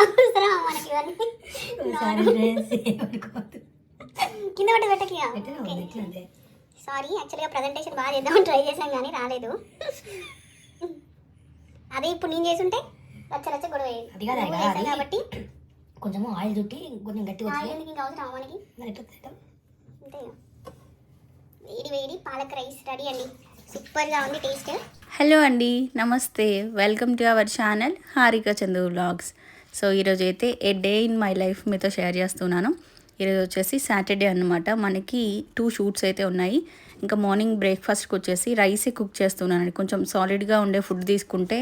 అవసరమా మనకి ఇవన్నీ? కింద పట్టి పెట్టకి. సారీ, యాక్చువల్గా ప్రజెంటేషన్ బాగా చేద్దామని ట్రై చేసాం కానీ రాలేదు. అదే ఇప్పుడు నేను చేసుంటే రచ్చ గొడవ అయ్యేది కాబట్టి కొంచెం ఆయిల్ చుట్టి కొంచెం గట్టిగా ఇంకా అవసరం మనకి. అంతే, వేడి వేడి పాలక్ రైస్ రెడీ అండి. సూపర్గా ఉంది టేస్ట్. హలో అండి, నమస్తే, welcome to our channel Harika Chandu vlogs. So ఈరోజు అయితే ఏ డే ఇన్ మై లైఫ్ మీతో షేర్ చేస్తున్నాను. ఈరోజు వచ్చేసి సాటర్డే అన్నమాట. మనకి 2 షూట్స్ అయితే ఉన్నాయి. ఇంకా మార్నింగ్ బ్రేక్ఫాస్ట్కి వచ్చేసి రైసే కుక్ చేస్తున్నానండి. కొంచెం సాలిడ్గా ఉండే ఫుడ్ తీసుకుంటే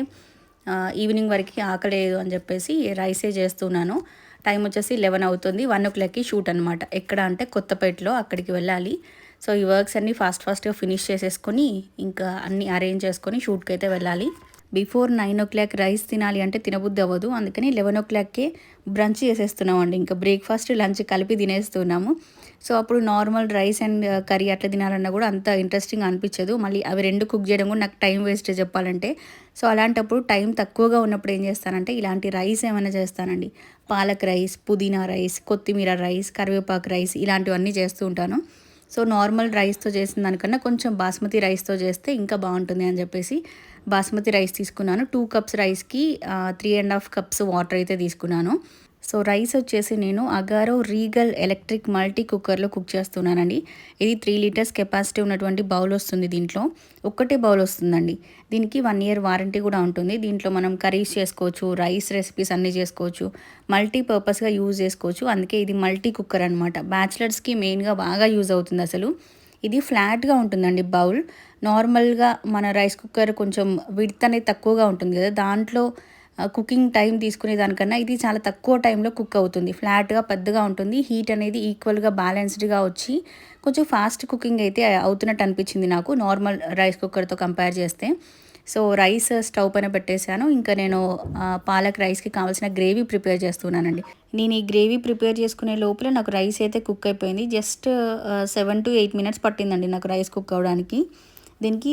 ఈవినింగ్ వరకు ఆకలేదు అని చెప్పేసి రైసే చేస్తున్నాను. టైం వచ్చేసి 11 అవుతుంది. 1 o'clockకి షూట్ అనమాట. ఎక్కడ అంటే కొత్తపేటలో, అక్కడికి వెళ్ళాలి. సో ఈ వర్క్స్ అన్నీ ఫాస్ట్గా ఫినిష్ చేసేసుకొని ఇంకా అన్నీ అరేంజ్ చేసుకొని షూట్కి అయితే వెళ్ళాలి. బిఫోర్ 9 o'clock రైస్ తినాలి అంటే తినబుద్ధి అవ్వదు. అందుకని 11 o'clockకే బ్రంచ్ చేసేస్తున్నామండి. ఇంకా బ్రేక్ఫాస్ట్ లంచ్ కలిపి తినేస్తున్నాము. సో అప్పుడు నార్మల్ రైస్ అండ్ కర్రీ అట్లా తినాలన్నా కూడా అంత ఇంట్రెస్టింగ్ అనిపించదు. మళ్ళీ అవి 2 కుక్ చేయడం కూడా నాకు టైం వేస్ట్ చెప్పాలంటే. సో అలాంటప్పుడు టైం తక్కువగా ఉన్నప్పుడు ఏం చేస్తానంటే ఇలాంటి రైస్ ఏమైనా చేస్తానండి. పాలక్ రైస్, పుదీనా రైస్, కొత్తిమీర రైస్, కరివేపాకు రైస్ ఇలాంటివన్నీ చేస్తూ ఉంటాను. సో నార్మల్ రైస్తో చేసిన దానికన్నా కొంచెం బాస్మతి రైస్తో చేస్తే ఇంకా బాగుంటుంది అని చెప్పేసి బాస్మతి రైస్ తీసుకున్నాను. 2 cups రైస్కి 3.5 cups వాటర్ అయితే తీసుకున్నాను. సో రైస్ వచ్చేసి నేను అగారో రీగల్ ఎలక్ట్రిక్ మల్టీ కుక్కర్లో కుక్ చేస్తున్నానండి. ఇది 3 liters కెపాసిటీ ఉన్నటువంటి బౌల్ వస్తుంది. దీంట్లో ఒక్కటే బౌల్ వస్తుందండి. దీనికి 1 year వారంటీ కూడా ఉంటుంది. దీంట్లో మనం కర్రీస్ చేసుకోవచ్చు, రైస్ రెసిపీస్ అన్నీ చేసుకోవచ్చు, మల్టీపర్పస్గా యూజ్ చేసుకోవచ్చు. అందుకే ఇది మల్టీ కుక్కర్ అనమాట. బ్యాచిలర్స్కి మెయిన్గా బాగా యూజ్ అవుతుంది. అసలు ఇది ఫ్లాట్గా ఉంటుందండి బౌల్. నార్మల్గా మన రైస్ కుక్కర్ కొంచెం విడ్త్ అనేది తక్కువగా ఉంటుంది కదా, దాంట్లో కుకింగ్ టైం తీసుకునే దానికన్నా ఇది చాలా తక్కువ టైంలో కుక్ అవుతుంది. ఫ్లాట్గా పెద్దగా ఉంటుంది. హీట్ అనేది ఈక్వల్గా బ్యాలెన్స్డ్గా వచ్చి కొంచెం ఫాస్ట్ కుకింగ్ అయితే అవుతున్నట్టు అనిపించింది నాకు నార్మల్ రైస్ కుక్కర్తో కంపేర్ చేస్తే. సో రైస్ స్టవ్ పైన పెట్టేశాను. ఇంకా నేను పాలక్ రైస్కి కావాల్సిన గ్రేవీ ప్రిపేర్ చేస్తున్నానండి. నేను ఈ గ్రేవీ ప్రిపేర్ చేసుకునే లోపల నాకు రైస్ అయితే కుక్ అయిపోయింది. జస్ట్ 7 to 8 minutes పట్టిందండి నాకు రైస్ కుక్ అవ్వడానికి. దీనికి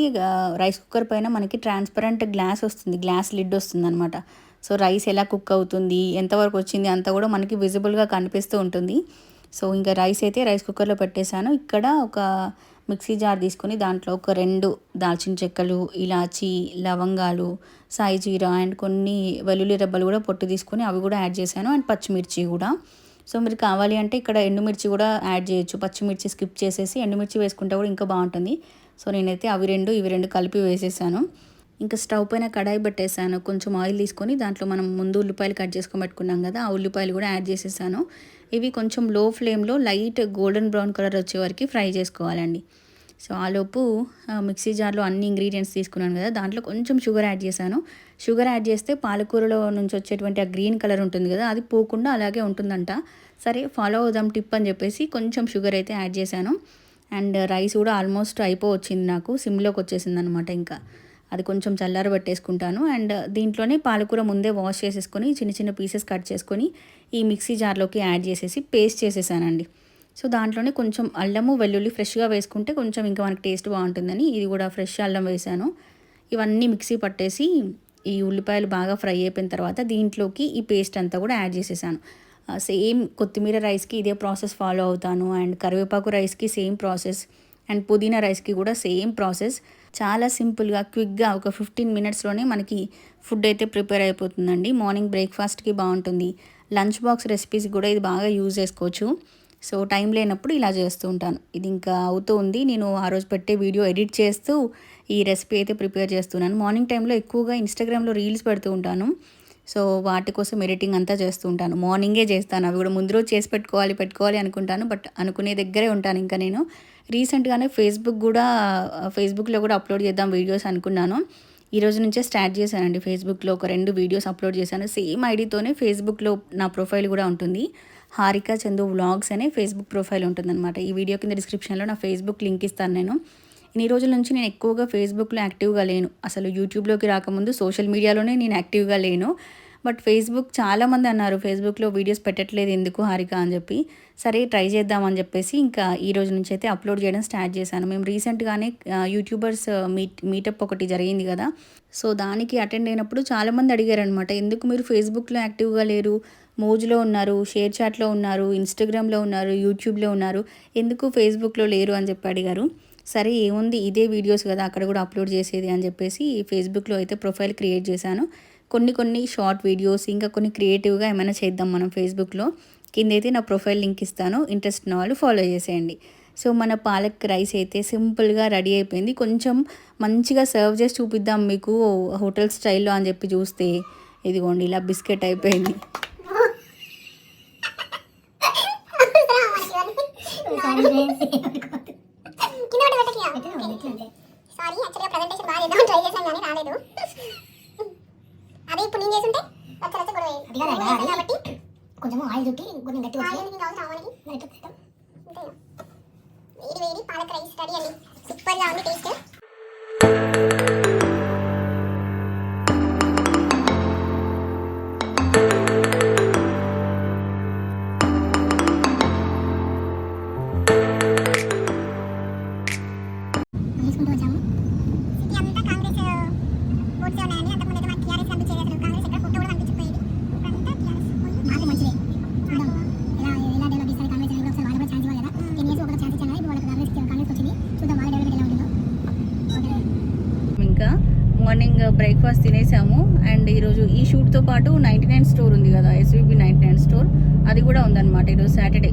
రైస్ కుక్కర్ పైన మనకి ట్రాన్స్పరెంట్ గ్లాస్ వస్తుంది, గ్లాస్ లిడ్ వస్తుంది అనమాట. సో రైస్ ఎలా కుక్ అవుతుంది, ఎంతవరకు వచ్చింది అంతా కూడా మనకి విజిబుల్గా కనిపిస్తూ ఉంటుంది. సో ఇంకా రైస్ అయితే రైస్ కుక్కర్లో పెట్టేశాను. ఇక్కడ ఒక మిక్సీ జార్ తీసుకొని దాంట్లో ఒక 2 దాల్చిన చెక్కలు, ఇలాచి, లవంగాలు, సాయి జీరా అండ్ కొన్ని వెల్లుల్లి రెబ్బలు కూడా పొట్టు తీసుకొని అవి కూడా యాడ్ చేశాను. అండ్ పచ్చిమిర్చి కూడా. సో మీరు కావాలి అంటే ఇక్కడ ఎండుమిర్చి కూడా యాడ్ చేయొచ్చు. పచ్చిమిర్చి స్కిప్ చేసేసి ఎండుమిర్చి వేసుకుంటే కూడా ఇంకా బాగుంటుంది. సో నేనైతే అవి 2 ఇవి 2 కలిపి వేసేసాను. ఇంకా స్టవ్ పైన కడాయి పెట్టేసాను. కొంచెం ఆయిల్ తీసుకొని దాంట్లో మనం ముందు ఉల్లిపాయలు కట్ చేసుకొని పెట్టుకున్నాం కదా, ఆ ఉల్లిపాయలు కూడా యాడ్ చేసేసాను. ఇవి కొంచెం లో ఫ్లేమ్లో లైట్ గోల్డెన్ బ్రౌన్ కలర్ వచ్చే వరకు ఫ్రై చేసుకోవాలండి. సో ఆలోపు మిక్సీ జార్లో అన్ని ఇంగ్రీడియంట్స్ తీసుకున్నాను కదా, దాంట్లో కొంచెం షుగర్ యాడ్ చేశాను. షుగర్ యాడ్ చేస్తే పాలకూరలో నుంచి వచ్చేటువంటి ఆ గ్రీన్ కలర్ ఉంటుంది కదా, అది పోకుండా అలాగే ఉంటుందంట. సరే ఫాలో అవుదాం టిప్ అని చెప్పేసి కొంచెం షుగర్ అయితే యాడ్ చేశాను. అండ్ రైస్ కూడా ఆల్మోస్ట్ అయిపోవచ్చింది, నాకు సిమ్లోకి వచ్చేసింది అనమాట. ఇంకా అది కొంచెం చల్లారబెట్టేసుకుంటాను. అండ్ దీంట్లోనే పాలకూర ముందే వాష్ చేసేసుకొని చిన్న చిన్న పీసెస్ కట్ చేసుకొని ఈ మిక్సీ జార్లోకి యాడ్ చేసేసి పేస్ట్ చేసేసానండి. సో దాంట్లోనే కొంచెం అల్లము, వెల్లుల్లి ఫ్రెష్గా వేసుకుంటే కొంచెం ఇంకా మనకి టేస్ట్ బాగుంటుందని ఇది కూడా ఫ్రెష్ అల్లం వేసాను. ఇవన్నీ మిక్సీ పట్టేసి ఈ ఉల్లిపాయలు బాగా ఫ్రై అయిపోయిన తర్వాత దీంట్లోకి ఈ పేస్ట్ అంతా కూడా యాడ్ చేసేసాను. సేమ్ కొత్తిమీర రైస్కి ఇదే ప్రాసెస్ ఫాలో అవుతాను. అండ్ కరివేపాకు రైస్కి సేమ్ ప్రాసెస్, అండ్ పుదీనా రైస్కి కూడా సేమ్ ప్రాసెస్. చాలా సింపుల్గా క్విక్గా ఒక 15 minutesలోనే మనకి ఫుడ్ అయితే ప్రిపేర్ అయిపోతుందండి. మార్నింగ్ బ్రేక్ఫాస్ట్కి బాగుంటుంది. లంచ్ బాక్స్ రెసిపీస్ కూడా ఇది బాగా యూజ్ చేసుకోవచ్చు. సో టైం లేనప్పుడు ఇలా చేస్తూ ఉంటాను. ఇది ఇంకా అవుతూ ఉంది. నేను ఆ రోజు పెట్టే వీడియో ఎడిట్ చేస్తూ ఈ రెసిపీ అయితే ప్రిపేర్ చేస్తున్నాను. మార్నింగ్ టైంలో ఎక్కువగా ఇన్స్టాగ్రామ్లో రీల్స్ పెడుతూ ఉంటాను. సో వాటి కోసం ఎడిటింగ్ అంతా చేస్తూ ఉంటాను. మార్నింగే చేస్తాను. అవి కూడా ముందు రోజు చేసి పెట్టుకోవాలి అనుకుంటాను. బట్ అనుకునే దగ్గరే ఉంటాను. ఇంకా నేను రీసెంట్గానే ఫేస్బుక్లో కూడా అప్లోడ్ చేద్దాం వీడియోస్ అనుకున్నాను. ఈ రోజు నుంచే స్టార్ట్ చేశానండి. ఫేస్బుక్లో ఒక 2 వీడియోస్ అప్లోడ్ చేశాను. సేమ్ ఐడితోనే ఫేస్బుక్లో నా ప్రొఫైల్ కూడా ఉంటుంది. హారిక చందు వ్లాగ్స్ అనే ఫేస్బుక్ ప్రొఫైల్ ఉంటుందన్నమాట. ఈ వీడియో కింద డిస్క్రిప్షన్లో నా ఫేస్బుక్ లింక్ ఇస్తాను. నేను ఇన్ని రోజుల నుంచి నేను ఎక్కువగా ఫేస్బుక్లో యాక్టివ్గా లేను. అసలు యూట్యూబ్లోకి రాకముందు సోషల్ మీడియాలోనే నేను యాక్టివ్గా లేను. బట్ ఫేస్బుక్ చాలామంది అన్నారు ఫేస్బుక్లో వీడియోస్ పెట్టట్లేదు ఎందుకు హారిక అని చెప్పి. సరే ట్రై చేద్దామని చెప్పేసి ఇంకా ఈ రోజు నుంచి అయితే అప్లోడ్ చేయడం స్టార్ట్ చేశాను. మేము రీసెంట్గానే యూట్యూబర్స్ మీటప్ ఒకటి జరిగింది కదా, సో దానికి అటెండ్ అయినప్పుడు చాలామంది అడిగారు అనమాట, ఎందుకు మీరు ఫేస్బుక్లో యాక్టివ్గా లేరు, మోజ్లో ఉన్నారు, షేర్ చాట్లో ఉన్నారు, ఇన్స్టాగ్రామ్లో ఉన్నారు, యూట్యూబ్లో ఉన్నారు, ఎందుకు ఫేస్బుక్లో లేరు అని చెప్పి అడిగారు. సరే ఏముంది ఇదే వీడియోస్ కదా అక్కడ కూడా అప్లోడ్ చేసేది అని చెప్పేసి ఫేస్బుక్లో అయితే ప్రొఫైల్ క్రియేట్ చేశాను. కొన్ని షార్ట్ వీడియోస్ ఇంకా కొన్ని క్రియేటివ్గా ఏమైనా చేద్దాం మనం ఫేస్బుక్లో. కిందైతే నా ప్రొఫైల్ లింక్ ఇస్తాను, ఇంట్రెస్ట్ ఉన్న వాళ్ళు ఫాలో చేసేయండి. సో మన పాలక్ రైస్ అయితే సింపుల్గా రెడీ అయిపోయింది. కొంచెం మంచిగా సర్వ్ చేసి చూపిద్దాం మీకు హోటల్ స్టైల్లో అని చెప్పి చూస్తే ఇదిగోండి ఇలా బిస్కెట్ అయిపోయింది. సారీ యాక్చువల్గా ప్రజెంటేషన్ బాగా చేద్దాం ట్రై చేశాను కానీ రాలేదు. అదే ఇప్పుడు నేను చేస్తుంటే వచ్చి గొడవ కాబట్టి కొంచెం ఆయిల్ చుట్టి కొంచెం గట్టి ఆయిల్ ఎందుకు అవసరం మనకి అంతే. వేడి వేడి పాలక్ రైస్ రెడీ అండి, సూపర్గా ఉంది టేస్ట్. ఇంకా మార్నింగ్ బ్రేక్ఫాస్ట్ తినేసాము. అండ్ ఈరోజు ఈ షూట్తో పాటు 99 స్టోర్ ఉంది కదా, SVB 99 స్టోర్, అది కూడా ఉందన్నమాట. ఈరోజు సాటర్డే,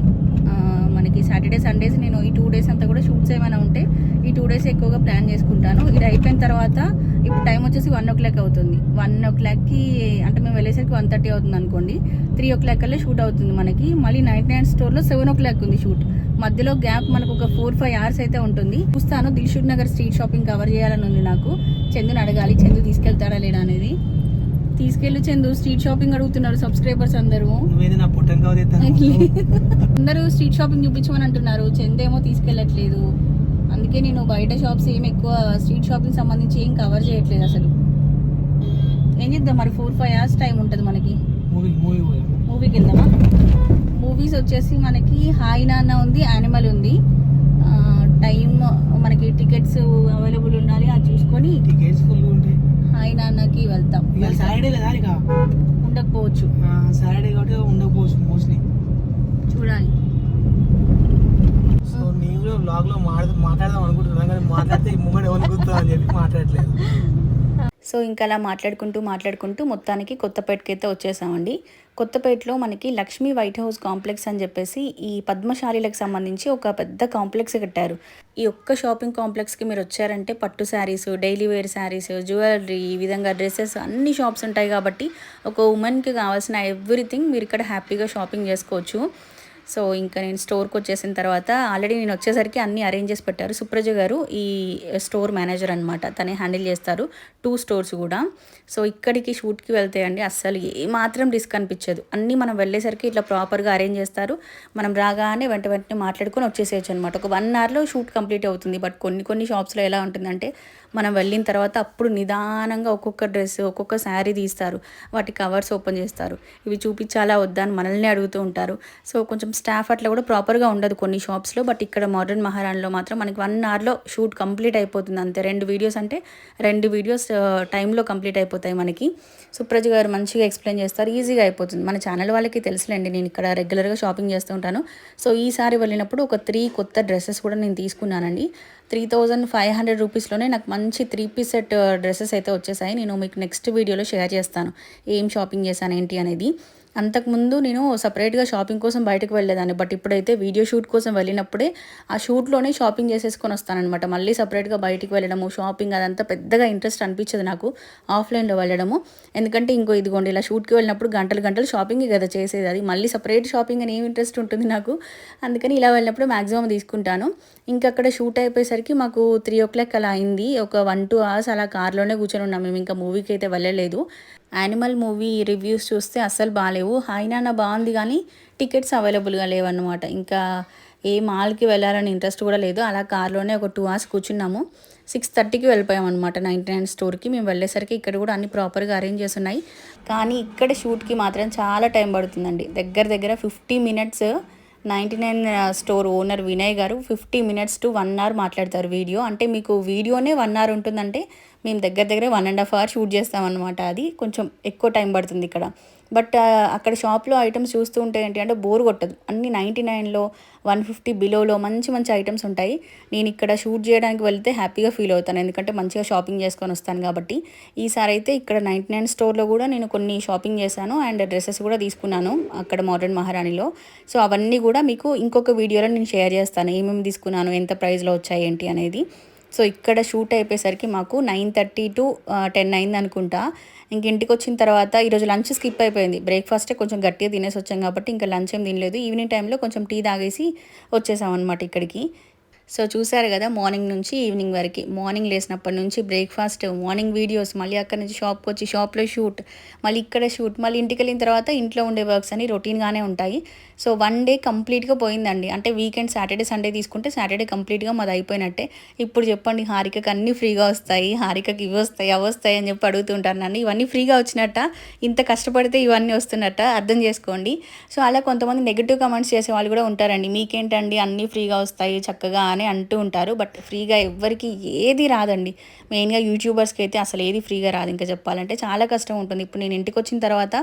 మనకి సాటర్డే సండేస్ నేను ఈ 2 డేస్ అంతా కూడా షూట్స్ ఏమైనా ఉంటే ఈ 2 డేస్ ఎక్కువగా ప్లాన్ చేసుకుంటాను. ఇది అయిపోయిన తర్వాత ఇప్పుడు టైం వచ్చేసి 1 o'clock అవుతుంది. 1 o'clockకి అంటే మేము వెళ్ళేసరికి 1:30 అవుతుంది అనుకోండి. 3 o'clock కల్లా షూట్ అవుతుంది మనకి. మళ్ళీ 99 స్టోర్లో 7 o'clock ఉంది షూట్. మధ్యలో గ్యాప్ మనకు ఒక 4-5 hours అయితే ఉంటుంది. చూస్తాను, Dilsukh Nagar street shopping cover చేయాలని ఉంది నాకు. చందుని అడగాలి, చందు తీసుకెళ్తాడా లేడా అనేది. తీసుకెళ్ళి చందు, స్ట్రీట్ షాపింగ్ అడుగుతున్నారు సబ్స్క్రైబర్స్ అందరూ. అందరూ స్ట్రీట్ షాపింగ్ చూపించమని అంటున్నారు, చందేమో తీసుకెళ్ళట్లేదు. అందుకే నేను బయట షాప్స్ ఏం ఎక్కువ స్ట్రీట్ షాపింగ్ సంబంధించి ఏం కవర్ చేయట్లేదు అసలు. ఏం చేద్దాం మరి, 4-5 hours టైం ఉంటుంది మనకి. మూవీకి వెళ్దామా? మూవీస్ వచ్చేసి మనకి హాయ్ నాన్న ఉంది, యానిమల్ ఉంది. టైం మనకి టికెట్స్ అవైలబుల్ ఉండాలి, అది చూసుకొని హాయ్ నాన్నకి వెళ్తాం. ఉండకపోవచ్చు, సాటర్డే కాబట్టి ఉండకపోవచ్చు మోస్ట్లీ, చూడాలి. సో నేను కూడా బ్లాగ్ లో మాట్లాడదాం అనుకుంటున్నాను కానీ మాట్లాడితే ఈ మూమెంట్ ఎవరు గుర్తు అని చెప్పి మాట్లాడలేదు. సో ఇంకా అలా మాట్లాడుకుంటూ మొత్తానికి కొత్తపేటకి అయితే వచ్చేసామండి. కొత్తపేటలో మనకి లక్ష్మీ వైట్ హౌస్ కాంప్లెక్స్ అని చెప్పేసి ఈ పద్మశాలీలకు సంబంధించి ఒక పెద్ద కాంప్లెక్స్ కట్టారు. ఈ ఒక్క షాపింగ్ కాంప్లెక్స్కి మీరు వచ్చారంటే పట్టు saris, daily wear saris, jewellery, ఈ విధంగా డ్రెస్సెస్ అన్ని షాప్స్ ఉంటాయి కాబట్టి ఒక ఉమెన్కి కావాల్సిన ఎవ్రీథింగ్ మీరు ఇక్కడ హ్యాపీగా షాపింగ్ చేసుకోవచ్చు. సో ఇంకా నేను స్టోర్కి వచ్చేసిన తర్వాత ఆల్రెడీ నేను వచ్చేసరికి అన్నీ అరేంజ్ చేసి పెట్టారు. సుప్రజ గారు ఈ స్టోర్ మేనేజర్ అనమాట, తనే హ్యాండిల్ చేస్తారు 2 స్టోర్స్ కూడా. సో ఇక్కడికి షూట్కి వెళ్తే అండి అస్సలు ఏమాత్రం రిస్క్ అనిపించదు. అన్నీ మనం వెళ్ళేసరికి ఇట్లా ప్రాపర్గా అరేంజ్ చేస్తారు. మనం రాగానే వెంటనే మాట్లాడుకొని వచ్చేసేయచ్చు అనమాట. ఒక 1 hourలో షూట్ కంప్లీట్ అవుతుంది. బట్ కొన్ని షాప్స్లో ఎలా ఉంటుందంటే మనం వెళ్ళిన తర్వాత అప్పుడు నిదానంగా ఒక్కొక్క డ్రెస్, ఒక్కొక్క శారీ తీస్తారు, వాటి కవర్స్ ఓపెన్ చేస్తారు, ఇవి చూపించాలా వద్దా అని మనల్ని అడుగుతూ ఉంటారు. సో కొంచెం స్టాఫ్ అట్లా కూడా ప్రాపర్గా ఉండదు కొన్ని షాప్స్లో. బట్ ఇక్కడ మోడర్న్ మహారాణిలో మాత్రం మనకి 1 hourలో షూట్ కంప్లీట్ అయిపోతుంది అంతే. 2 వీడియోస్ అంటే 2 వీడియోస్ టైంలో కంప్లీట్ అయిపోతాయి మనకి. సుప్రజ గారు మంచిగా ఎక్స్ప్లెయిన్ చేస్తారు, ఈజీగా అయిపోతుంది. మన ఛానల్ వాళ్ళకి తెలుసులేండి, నేను ఇక్కడ రెగ్యులర్గా షాపింగ్ చేస్తూ ఉంటాను. సో ఈసారి వెళ్ళినప్పుడు ఒక 3 కొత్త డ్రెస్సెస్ కూడా నేను తీసుకున్నానండి. 3500 రూపీస్లోనే నాకు మంచి 3-piece సెట్ డ్రెస్సెస్ అయితే వచ్చేసాయి. నేను మీకు నెక్స్ట్ వీడియోలో షేర్ చేస్తాను ఏం షాపింగ్ చేశాను ఏంటి అనేది. అంతకుముందు నేను సపరేట్గా షాపింగ్ కోసం బయటకు వెళ్ళేదాన్ని. బట్ ఇప్పుడైతే వీడియో షూట్ కోసం వెళ్ళినప్పుడే ఆ షూట్లోనే షాపింగ్ చేసేసుకొని వస్తానన్నమాట. మళ్ళీ సపరేట్గా బయటికి వెళ్ళడము, షాపింగ్ అదంతా పెద్దగా ఇంట్రెస్ట్ అనిపించదు నాకు ఆఫ్లైన్లో వెళ్ళడము. ఎందుకంటే ఇదిగోండి ఇలా షూట్కి వెళ్ళినప్పుడు గంటలు షాపింగ్ కదా చేసేది, అది మళ్ళీ సపరేట్ షాపింగ్ అని ఏం ఇంట్రెస్ట్ ఉంటుంది నాకు. అందుకని ఇలా వెళ్ళినప్పుడు మ్యాక్సిమం తీసుకుంటాను. ఇంకా అక్కడ షూట్ అయిపోయేసరికి మాకు 3 o'clock అలా అయింది. ఒక 1-2 hours అలా కార్లోనే కూర్చొని ఉన్నాం మేము. ఇంకా మూవీకి అయితే వెళ్ళలేదు. యానిమల్ మూవీ రివ్యూస్ చూస్తే అస్సలు బాగాలేవు. హాయ్ నాన్న బాగుంది కానీ టికెట్స్ అవైలబుల్గా లేవన్నమాట. ఇంకా ఏ మాల్కి వెళ్ళాలని ఇంట్రెస్ట్ కూడా లేదు. అలా కార్లోనే ఒక 2 hours కూర్చున్నాము. 6:30కి వెళ్ళిపోయాం అనమాట 99 స్టోర్కి. మేము వెళ్ళేసరికి ఇక్కడ కూడా అన్ని ప్రాపర్గా అరేంజ్ చేసి ఉన్నాయి. కానీ ఇక్కడ షూట్కి మాత్రం చాలా టైం పడుతుందండి. దగ్గర దగ్గర 50 మినిట్స్ 99 స్టోర్ ఓనర్ వినయ్ గారు 50 మినిట్స్ టు 1 అవర్ మాట్లాడతారు వీడియో. అంటే మీకు వీడియోనే 1 అవర్ ఉంటుందంటే మేము దగ్గర దగ్గర 1.5 అవర్ షూట్ చేస్తామన్నమాట. అది కొంచెం ఎక్కువ టైం పడుతుంది ఇక్కడ. బట్ అక్కడ షాప్లో ఐటమ్స్ చూస్తూ ఉంటే ఏంటి అంటే బోర్ కొట్టదు. అన్ని 99లో 150 బిలోలో మంచి మంచి ఐటమ్స్ ఉంటాయి. నేను ఇక్కడ షూట్ చేయడానికి వెళ్తే హ్యాపీగా ఫీల్ అవుతాను, ఎందుకంటే మంచిగా షాపింగ్ చేసుకొని వస్తాను కాబట్టి. ఈసారి అయితే ఇక్కడ 99 స్టోర్లో కూడా నేను కొన్ని షాపింగ్ చేశాను అండ్ డ్రెస్సెస్ కూడా తీసుకున్నాను అక్కడ మోడర్న్ మహారాణిలో. సో అవన్నీ కూడా మీకు ఇంకొక వీడియోలో నేను షేర్ చేస్తాను, ఏమేమి తీసుకున్నాను, ఎంత ప్రైస్లో వచ్చాయి ఏంటి అనేది. సో ఇక్కడ షూట్ అయిపోయేసరికి మాకు 9:30 to 10 అయింది అనుకుంటా. ఇంక ఇంటికి వచ్చిన తర్వాత ఈరోజు లంచ్ స్కిప్ అయిపోయింది. బ్రేక్ఫాస్టే కొంచెం గట్టిగా తినేసి వచ్చాం కాబట్టి ఇంకా లంచ్ ఏం తినలేదు. ఈవినింగ్ టైంలో కొంచెం టీ తాగేసి వచ్చేసాం అనమాట ఇక్కడికి. సో చూసారు కదా, మార్నింగ్ నుంచి ఈవినింగ్ వరకు, మార్నింగ్ లేసినప్పటి నుంచి బ్రేక్ఫాస్ట్, మార్నింగ్ వీడియోస్, మళ్ళీ అక్కడ నుంచి షాప్కి వచ్చి షాప్లో షూట్, మళ్ళీ ఇక్కడ షూట్, మళ్ళీ ఇంటికి వెళ్ళిన తర్వాత ఇంట్లో ఉండే వర్క్స్ అని రొటీన్గానే ఉంటాయి. సో 1 డే కంప్లీట్గా పోయిందండి. అంటే వీకెండ్ సాటర్డే సండే తీసుకుంటే సాటర్డే కంప్లీట్గా మాది అయిపోయినట్టే. ఇప్పుడు చెప్పండి, హారికకి అన్నీ ఫ్రీగా వస్తాయి, హారికకి ఇవి వస్తాయి అవి వస్తాయి అని చెప్పి అడుగుతుంటారు నన్ను. ఇవన్నీ ఫ్రీగా వచ్చినట్ట, ఇంత కష్టపడితే ఇవన్నీ వస్తున్నట్ట, అర్థం చేసుకోండి. సో అలా కొంతమంది నెగిటివ్ కమెంట్స్ చేసే వాళ్ళు కూడా ఉంటారండి. మీకేంటండి అన్నీ ఫ్రీగా వస్తాయి చక్కగా అని అంటూ ఉంటారు. బట్ ఫ్రీగా ఎవ్వరికి ఏది రాదండి. మెయిన్గా యూట్యూబర్స్కి అయితే అసలు ఏది ఫ్రీగా రాదు. ఇంకా చెప్పాలంటే చాలా కష్టం ఉంటుంది. ఇప్పుడు నేను ఇంటికి వచ్చిన తర్వాత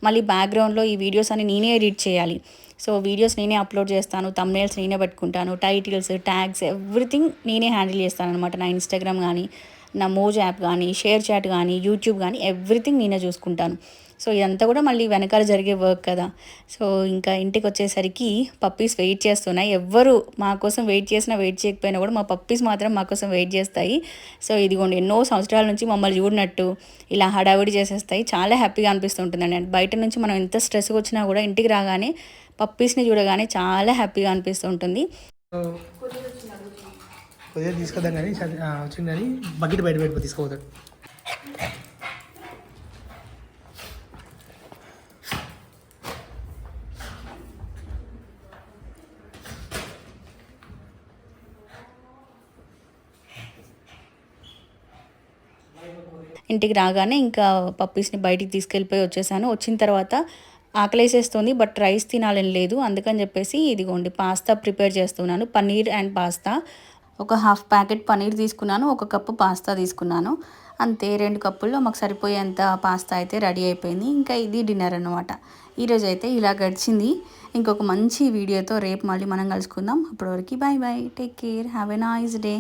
మళ్ళీ బ్యాక్గ్రౌండ్లో ఈ వీడియోస్ అని నేనే ఎడిట్ చేయాలి. సో వీడియోస్ నేనే అప్లోడ్ చేస్తాను, థంబ్నెయిల్స్ నేనే పెట్టుకుంటాను, టైటిల్స్, ట్యాగ్స్, ఎవ్రీథింగ్ నేనే హ్యాండిల్ చేస్తాను అనమాట. నా ఇన్స్టాగ్రామ్ కానీ, నా మోజ్ యాప్ కానీ, షేర్ చాట్ కానీ, యూట్యూబ్ కానీ ఎవ్రీథింగ్ నేనే చూసుకుంటాను. సో ఇదంతా కూడా మళ్ళీ వెనకాల జరిగే వర్క్ కదా. సో ఇంకా ఇంటికి వచ్చేసరికి పప్పీస్ వెయిట్ చేస్తున్నాయి. ఎవ్వరు మా కోసం వెయిట్ చేసినా వెయిట్ చేయకపోయినా కూడా మా పప్పీస్ మాత్రం మా కోసం వెయిట్ చేస్తాయి. సో ఇదిగోండి, ఎన్నో సంవత్సరాల నుంచి మమ్మల్ని చూడనట్టు ఇలా హడావిడి చేసేస్తాయి. చాలా హ్యాపీగా అనిపిస్తుంటుందండి. అండ్ బయట నుంచి మనం ఎంత స్ట్రెస్గా వచ్చినా కూడా ఇంటికి రాగానే పప్పీస్ని చూడగానే చాలా హ్యాపీగా అనిపిస్తుంటుంది. కొద్దిగా తీసుకొద్దాం కానీ వచ్చిందని బకెట్ బయట తీసుకోపోతాడు. ఇంటికి రాగానే ఇంకా పప్పీస్ని బయటికి తీసుకెళ్ళిపోయి వచ్చేసాను. వచ్చిన తర్వాత ఆకలేసేస్తుంది, బట్ రైస్ తినాలని లేదు. అందుకని చెప్పేసి ఇదిగోండి పాస్తా ప్రిపేర్ చేస్తున్నాను. Paneer and pasta. ఒక 1/2 ప్యాకెట్ పన్నీర్ తీసుకున్నాను, 1 కప్పు పాస్తా తీసుకున్నాను. అంతే, 2 కప్పుల్లో మాకు సరిపోయేంత పాస్తా అయితే రెడీ అయిపోయింది. ఇంకా ఇది డిన్నర్ అన్నమాట. ఈరోజు అయితే ఇలా గడిచింది. ఇంకొక మంచి వీడియోతో రేపు మళ్ళీ మనం కలుసుకుందాం. అప్పటివరకు bye bye, take care, have a nice day.